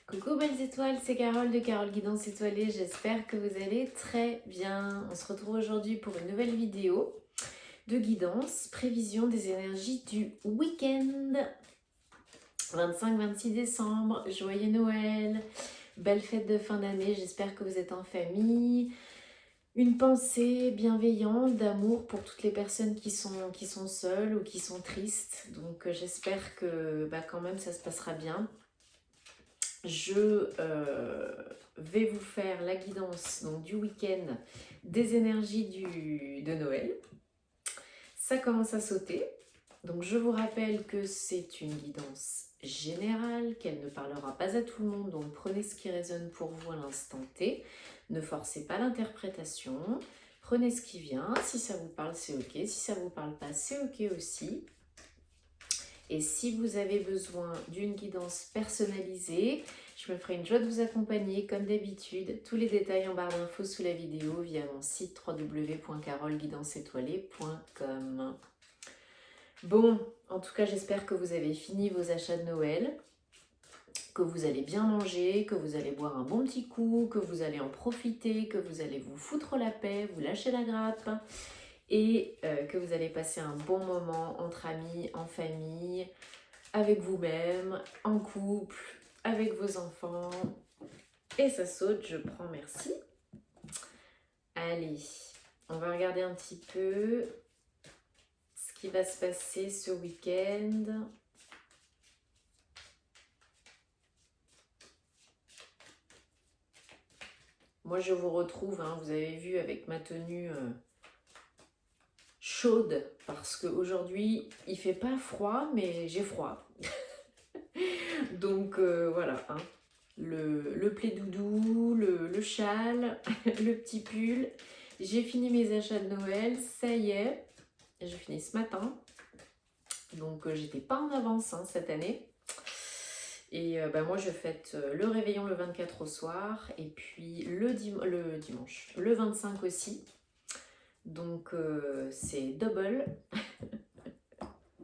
Coucou belles étoiles, c'est Carole de Carole Guidance Étoilée, j'espère que vous allez très bien. On se retrouve aujourd'hui pour une nouvelle vidéo de guidance, prévision des énergies du week-end 25-26 décembre, joyeux Noël, belle fête de fin d'année, j'espère que vous êtes en famille. Une pensée bienveillante d'amour pour toutes les personnes qui sont seules ou qui sont tristes, donc j'espère que quand même ça se passera bien. Je vais vous faire la guidance donc, du week-end des énergies de Noël. Ça commence à sauter. Donc je vous rappelle que c'est une guidance générale, qu'elle ne parlera pas à tout le monde. Donc prenez ce qui résonne pour vous à l'instant T. Ne forcez pas l'interprétation. Prenez ce qui vient. Si ça vous parle, c'est ok. Si ça ne vous parle pas, c'est ok aussi. Et si vous avez besoin d'une guidance personnalisée, je me ferai une joie de vous accompagner comme d'habitude. Tous les détails en barre d'infos sous la vidéo via mon site www.caroleguidanceétoilée.com. Bon, en tout cas, j'espère que vous avez fini vos achats de Noël, que vous allez bien manger, que vous allez boire un bon petit coup, que vous allez en profiter, que vous allez vous foutre la paix, vous lâcher la grappe et que vous allez passer un bon moment entre amis, en famille, avec vous-même, en couple, avec vos enfants. Et ça saute, je prends merci. Allez, on va regarder un petit peu ce qui va se passer ce week-end. Moi, je vous retrouve, hein, vous avez vu, avec ma tenue chaude, parce qu'aujourd'hui, il fait pas froid, mais j'ai froid. Donc, voilà, hein. Le plaid doudou, le châle, le petit pull. J'ai fini mes achats de Noël, ça y est, je finis ce matin. Donc j'étais pas en avance hein, cette année. Et moi je fête le réveillon le 24 au soir et puis le dimanche, le 25 aussi. Donc c'est double.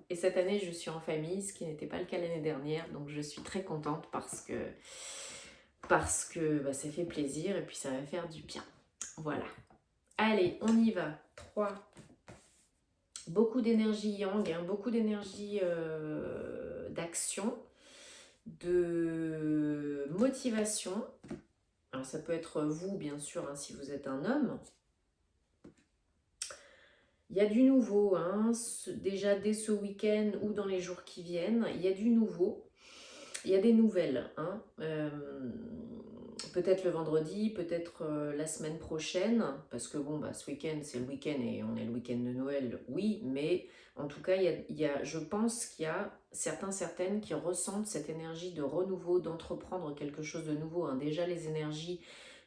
Et cette année je suis en famille, ce qui n'était pas le cas l'année dernière. Donc je suis très contente parce que ça fait plaisir et puis ça va faire du bien. Voilà. Allez, on y va. 3. Beaucoup d'énergie yang, hein, beaucoup d'énergie d'action, de motivation. Alors ça peut être vous, bien sûr, hein, si vous êtes un homme. Il y a du nouveau, hein, déjà dès ce week-end ou dans les jours qui viennent, il y a du nouveau. Il y a des nouvelles, hein. Peut-être le vendredi, peut-être la semaine prochaine, parce que bon, ce week-end, c'est le week-end et on est le week-end de Noël, oui, mais en tout cas, je pense qu'il y a certaines qui ressentent cette énergie de renouveau, d'entreprendre quelque chose de nouveau, hein. Déjà, les énergies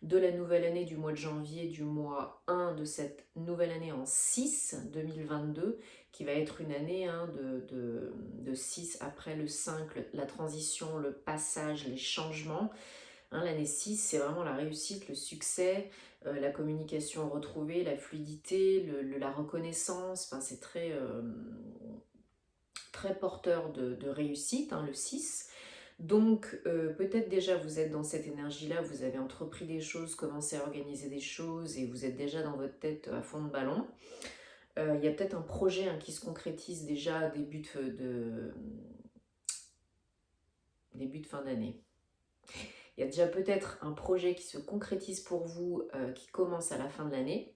de la nouvelle année du mois de janvier, du mois 1 de cette nouvelle année en 6, 2022, qui va être une année hein, de 6 après le 5, la transition, le passage, les changements. Hein, l'année 6, c'est vraiment la réussite, le succès, la communication retrouvée, la fluidité, la reconnaissance. Enfin, c'est très, très porteur de réussite, hein, le 6. Donc, peut-être déjà vous êtes dans cette énergie-là, vous avez entrepris des choses, commencé à organiser des choses et vous êtes déjà dans votre tête à fond de ballon. Il y a peut-être un projet hein, qui se concrétise déjà début de fin d'année. Il y a déjà peut-être un projet qui se concrétise pour vous, qui commence à la fin de l'année.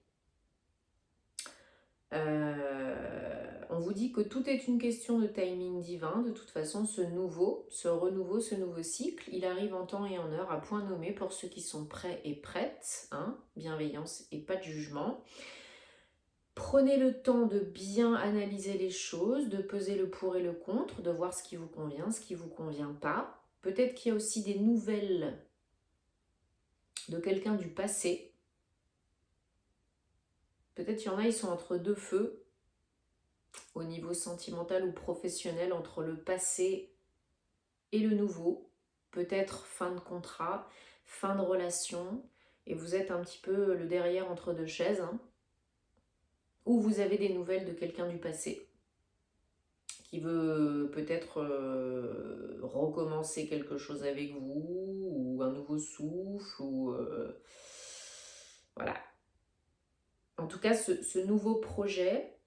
On vous dit que tout est une question de timing divin. De toute façon, ce renouveau, ce nouveau cycle, il arrive en temps et en heure, à point nommé pour ceux qui sont prêts et prêtes. Hein, bienveillance et pas de jugement. Prenez le temps de bien analyser les choses, de peser le pour et le contre, de voir ce qui vous convient, ce qui ne vous convient pas. Peut-être qu'il y a aussi des nouvelles de quelqu'un du passé. Peut-être qu'il y en a, ils sont entre deux feux, au niveau sentimental ou professionnel, entre le passé et le nouveau. Peut-être fin de contrat, fin de relation, et vous êtes un petit peu le derrière entre deux chaises, hein, ou vous avez des nouvelles de quelqu'un du passé qui veut peut-être recommencer quelque chose avec vous, ou un nouveau souffle, ou voilà. En tout cas, ce nouveau projet,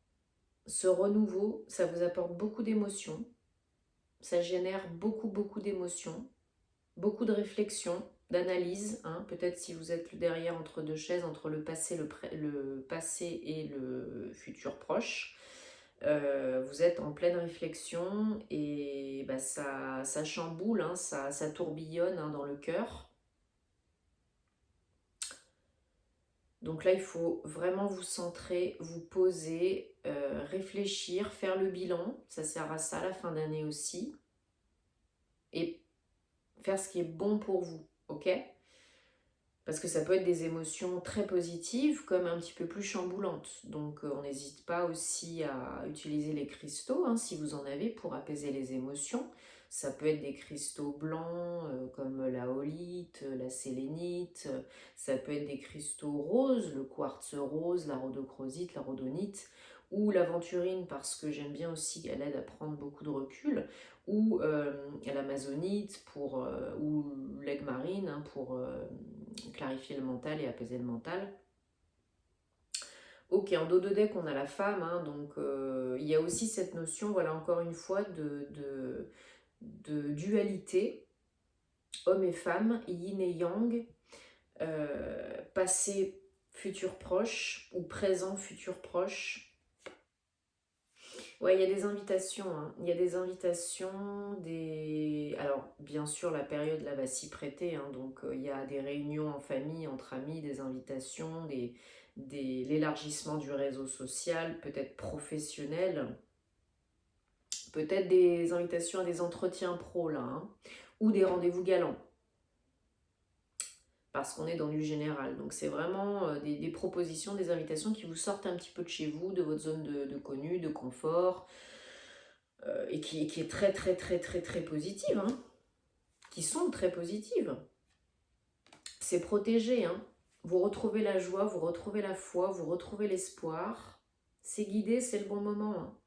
ce renouveau, ça vous apporte beaucoup d'émotions, ça génère beaucoup d'émotions, beaucoup de réflexion, d'analyse, hein. Peut-être si vous êtes derrière entre deux chaises, entre le passé, le passé et le futur proche, vous êtes en pleine réflexion et bah, ça chamboule, hein, ça tourbillonne, hein, dans le cœur. Donc là, il faut vraiment vous centrer, vous poser, réfléchir, faire le bilan. Ça sert à ça la fin d'année aussi. Et faire ce qui est bon pour vous, ok? Parce que ça peut être des émotions très positives comme un petit peu plus chamboulantes. Donc on n'hésite pas aussi à utiliser les cristaux, hein, si vous en avez, pour apaiser les émotions. Ça peut être des cristaux blancs comme la holite, la sélénite. Ça peut être des cristaux roses, le quartz rose, la rhodochrosite, la rhodonite, ou l'aventurine, parce que j'aime bien aussi qu'elle aide à prendre beaucoup de recul, ou l'amazonite ou l'aigle marine, hein, pour clarifier le mental et apaiser le mental. Ok, en dos de deck, on a la femme, hein, donc il y a aussi cette notion, voilà, encore une fois, de dualité, homme et femme, yin et yang, passé, futur proche, ou présent, futur proche. Ouais, il y a des invitations, hein. Il y a des invitations, alors, bien sûr, la période là va s'y prêter, hein, donc il y a des réunions en famille, entre amis, des invitations, l'élargissement du réseau social, peut-être professionnel, peut-être des invitations à des entretiens pro, là, hein, ou des rendez-vous galants, parce qu'on est dans du général. Donc c'est vraiment des propositions, des invitations qui vous sortent un petit peu de chez vous, de votre zone de connu, de confort, et qui est très positive, hein, qui sont très positives. C'est protégé, hein. Vous retrouvez la joie, vous retrouvez la foi, vous retrouvez l'espoir. C'est guidé, c'est le bon moment, hein.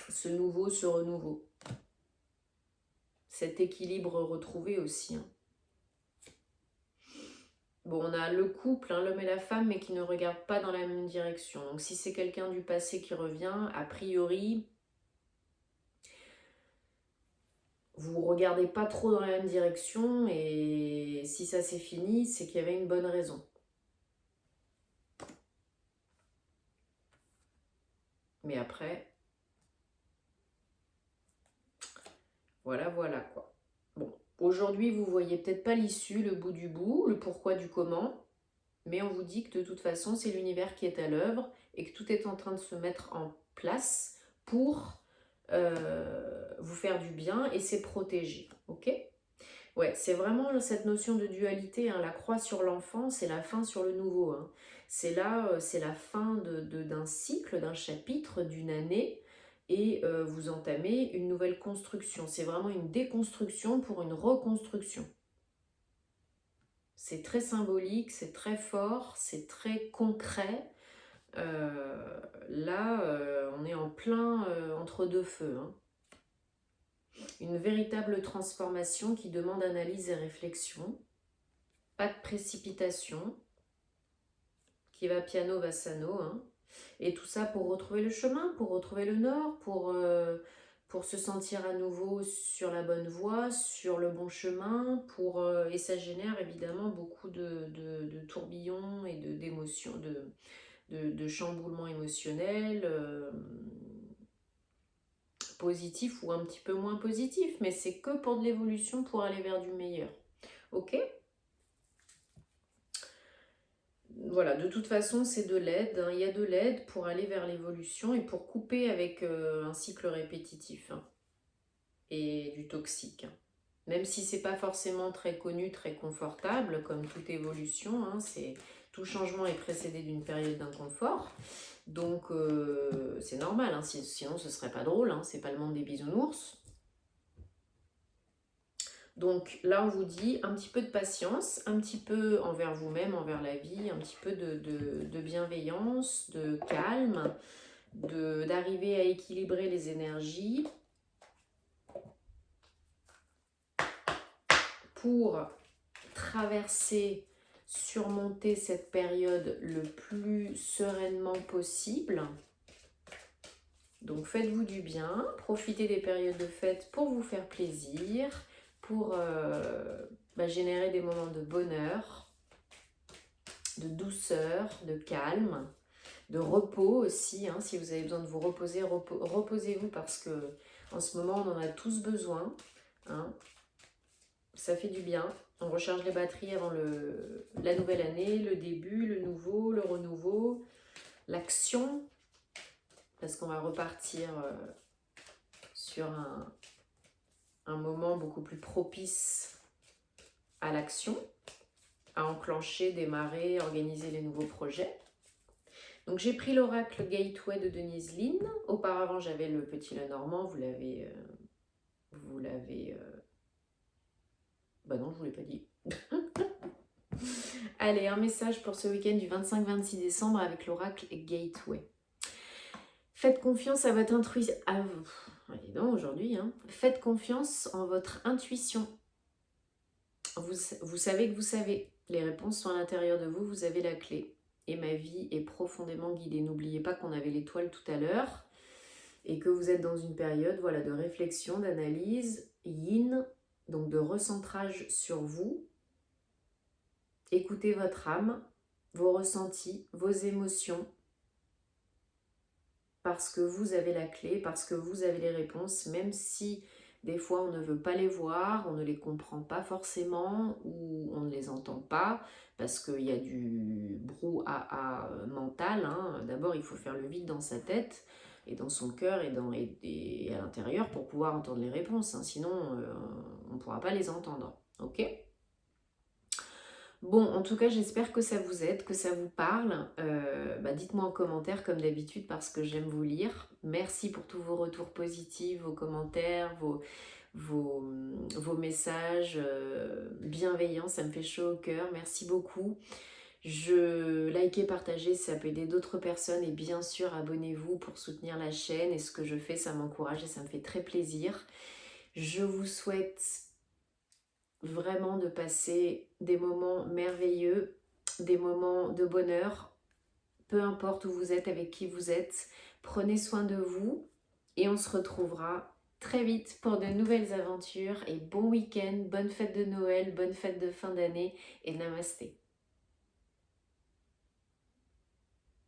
Ce nouveau, ce renouveau. Cet équilibre retrouvé aussi, hein. Bon, on a le couple, hein, l'homme et la femme, mais qui ne regardent pas dans la même direction. Donc si c'est quelqu'un du passé qui revient, a priori, vous regardez pas trop dans la même direction, et si ça s'est fini, c'est qu'il y avait une bonne raison. Mais après, voilà quoi. Bon, aujourd'hui, vous voyez peut-être pas l'issue, le bout du bout, le pourquoi du comment, mais on vous dit que de toute façon, c'est l'univers qui est à l'œuvre et que tout est en train de se mettre en place pour vous faire du bien, et c'est protégé, ok? Ouais, c'est vraiment cette notion de dualité, hein, la croix sur l'enfant, c'est la fin sur le nouveau, hein. C'est là, c'est la fin d'un cycle, d'un chapitre, d'une année, et vous entamez une nouvelle construction. C'est vraiment une déconstruction pour une reconstruction. C'est très symbolique, c'est très fort, c'est très concret. Là, on est en plein entre deux feux, hein. Une véritable transformation qui demande analyse et réflexion. Pas de précipitation. Qui va piano va sano, hein. Et tout ça pour retrouver le chemin, pour retrouver le nord, pour se sentir à nouveau sur la bonne voie, sur le bon chemin, et ça génère évidemment beaucoup de tourbillons et d'émotions, de chamboulements émotionnels, positifs ou un petit peu moins positifs, mais c'est que pour de l'évolution, pour aller vers du meilleur. Ok ? Voilà, de toute façon, c'est de l'aide, hein. Il y a de l'aide pour aller vers l'évolution et pour couper avec un cycle répétitif, hein, et du toxique, hein. Même si c'est pas forcément très connu, très confortable, comme toute évolution, hein, tout changement est précédé d'une période d'inconfort. Donc c'est normal, hein, sinon ce serait pas drôle, hein, c'est pas le monde des bisounours. Donc là, on vous dit un petit peu de patience, un petit peu envers vous-même, envers la vie, un petit peu de bienveillance, de calme, d'arriver à équilibrer les énergies pour traverser, surmonter cette période le plus sereinement possible. Donc faites-vous du bien, profitez des périodes de fête pour vous faire plaisir, pour générer des moments de bonheur, de douceur, de calme, de repos aussi. Hein, si vous avez besoin de vous reposer, reposez-vous parce que en ce moment on en a tous besoin. Hein. Ça fait du bien. On recharge les batteries avant la nouvelle année, le début, le nouveau, le renouveau, l'action. Parce qu'on va repartir sur un moment beaucoup plus propice à l'action, à enclencher, démarrer, organiser les nouveaux projets. Donc j'ai pris l'oracle Gateway de Denise Linn. Auparavant j'avais le Petit Lenormand, vous l'avez... Bah non, je vous l'ai pas dit. Allez, un message pour ce week-end du 25-26 décembre avec l'oracle Gateway. Faites confiance à votre intuition. Allez donc aujourd'hui. Hein. Faites confiance en votre intuition. Vous savez que vous savez. Les réponses sont à l'intérieur de vous. Vous avez la clé. Et ma vie est profondément guidée. N'oubliez pas qu'on avait l'étoile tout à l'heure. Et que vous êtes dans une période de réflexion, d'analyse, yin, donc de recentrage sur vous. Écoutez votre âme, vos ressentis, vos émotions. Parce que vous avez la clé, parce que vous avez les réponses, même si des fois on ne veut pas les voir, on ne les comprend pas forcément ou on ne les entend pas, parce qu'il y a du brouhaha mental. Hein. D'abord, il faut faire le vide dans sa tête et dans son cœur et à l'intérieur pour pouvoir entendre les réponses. Hein. Sinon, on ne pourra pas les entendre. Ok ? Bon, en tout cas, j'espère que ça vous aide, que ça vous parle. Dites-moi en commentaire, comme d'habitude, parce que j'aime vous lire. Merci pour tous vos retours positifs, vos commentaires, vos messages bienveillants. Ça me fait chaud au cœur. Merci beaucoup. Likez, partagez, ça peut aider d'autres personnes. Et bien sûr, abonnez-vous pour soutenir la chaîne. Et ce que je fais, ça m'encourage et ça me fait très plaisir. Je vous souhaite vraiment de passer des moments merveilleux, des moments de bonheur, peu importe où vous êtes, avec qui vous êtes. Prenez soin de vous et on se retrouvera très vite pour de nouvelles aventures et bon week-end, bonne fête de Noël, bonne fête de fin d'année et namasté.